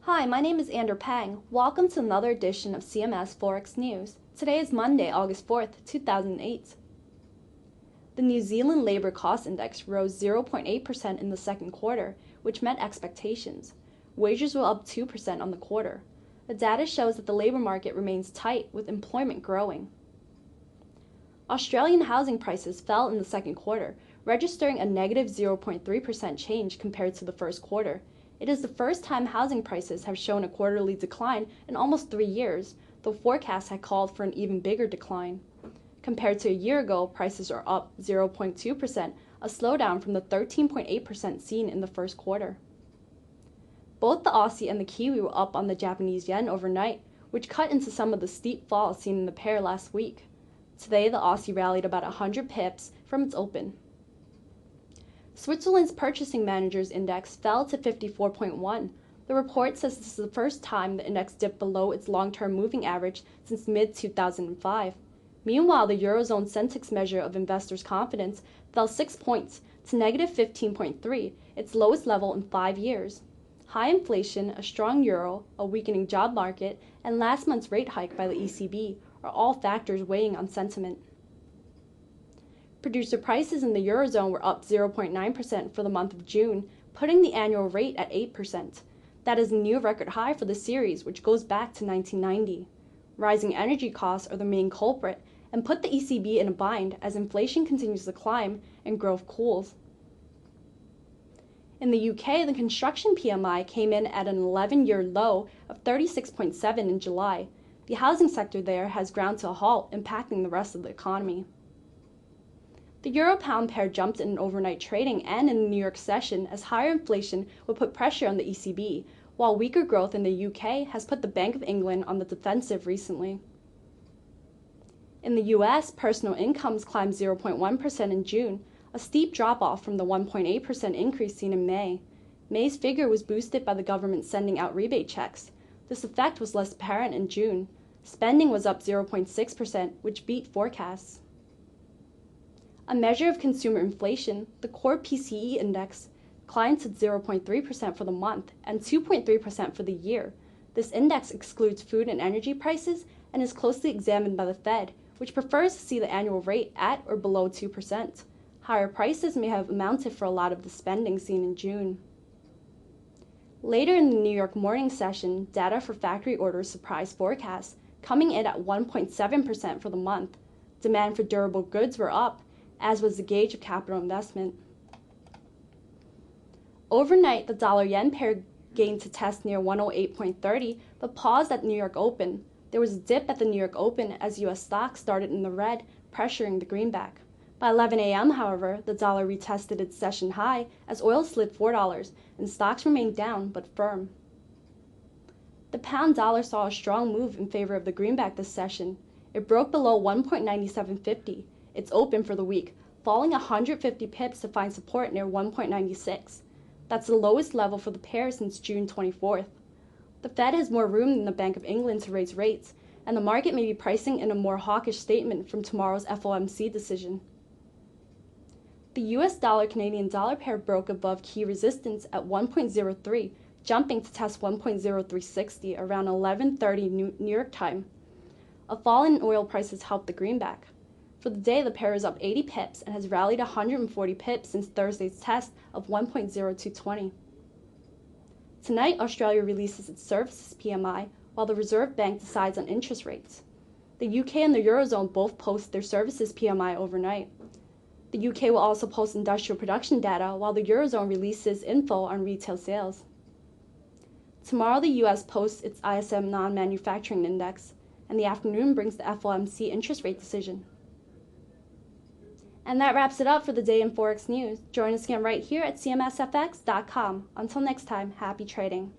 Hi, my name is Andrew Pang. Welcome to another edition of CMS Forex News. Today is Monday, August 4th, 2008. The New Zealand Labour Cost Index rose 0.8% in the second quarter, which met expectations. Wages were up 2% on the quarter. The data shows that the labour market remains tight, with employment growing. Australian housing prices fell in the second quarter, registering a negative 0.3% change compared to the first quarter. It is the first time housing prices have shown a quarterly decline in almost 3 years, though forecasts had called for an even bigger decline. Compared to a year ago, prices are up 0.2%, a slowdown from the 13.8% seen in the first quarter. Both the Aussie and the Kiwi were up on the Japanese yen overnight, which cut into some of the steep falls seen in the pair last week. Today, the Aussie rallied about 100 pips from its open. Switzerland's Purchasing Managers Index fell to 54.1. The report says this is the first time the index dipped below its long-term moving average since mid-2005. Meanwhile, the Eurozone Sensex measure of investors' confidence fell 6 points to negative 15.3, its lowest level in 5 years. High inflation, a strong euro, a weakening job market, and last month's rate hike by the ECB are all factors weighing on sentiment. Producer prices in the Eurozone were up 0.9% for the month of June, putting the annual rate at 8%. That is a new record high for the series, which goes back to 1990. Rising energy costs are the main culprit and put the ECB in a bind as inflation continues to climb and growth cools. In the UK, the construction PMI came in at an 11-year low of 36.7 in July. The housing sector there has ground to a halt, impacting the rest of the economy. The euro-pound pair jumped in overnight trading and in the New York session as higher inflation would put pressure on the ECB, while weaker growth in the UK has put the Bank of England on the defensive recently. In the US, personal incomes climbed 0.1% in June, a steep drop-off from the 1.8% increase seen in May. May's figure was boosted by the government sending out rebate checks. This effect was less apparent in June. Spending was up 0.6%, which beat forecasts. A measure of consumer inflation, the core PCE index, climbed to 0.3% for the month and 2.3% for the year. This index excludes food and energy prices and is closely examined by the Fed, which prefers to see the annual rate at or below 2%. Higher prices may have amounted for a lot of the spending seen in June. Later in the New York morning session, data for factory orders surprised forecasts, coming in at 1.7% for the month. Demand for durable goods were up, as was the gauge of capital investment. Overnight, the dollar-yen pair gained to test near 108.30, but paused at New York Open. There was a dip at the New York Open as U.S. stocks started in the red, pressuring the greenback. By 11 a.m., however, the dollar retested its session high as oil slid $4 and stocks remained down but firm. The pound dollar saw a strong move in favor of the greenback this session. It broke below 1.9750. It's open for the week, falling 150 pips to find support near 1.96. That's the lowest level for the pair since June 24th. The Fed has more room than the Bank of England to raise rates, and the market may be pricing in a more hawkish statement from tomorrow's FOMC decision. The US dollar-Canadian dollar pair broke above key resistance at 1.03, jumping to test 1.0360 around 11:30 New York time. A fall in oil prices helped the greenback. For the day, the pair is up 80 pips and has rallied 140 pips since Thursday's test of 1.0220. Tonight, Australia releases its services PMI, while the Reserve Bank decides on interest rates. The UK and the Eurozone both post their services PMI overnight. The UK will also post industrial production data, while the Eurozone releases info on retail sales. Tomorrow, the US posts its ISM non-manufacturing index, and the afternoon brings the FOMC interest rate decision. And that wraps it up for the day in Forex News. Join us again right here at cmsfx.com. Until next time, happy trading.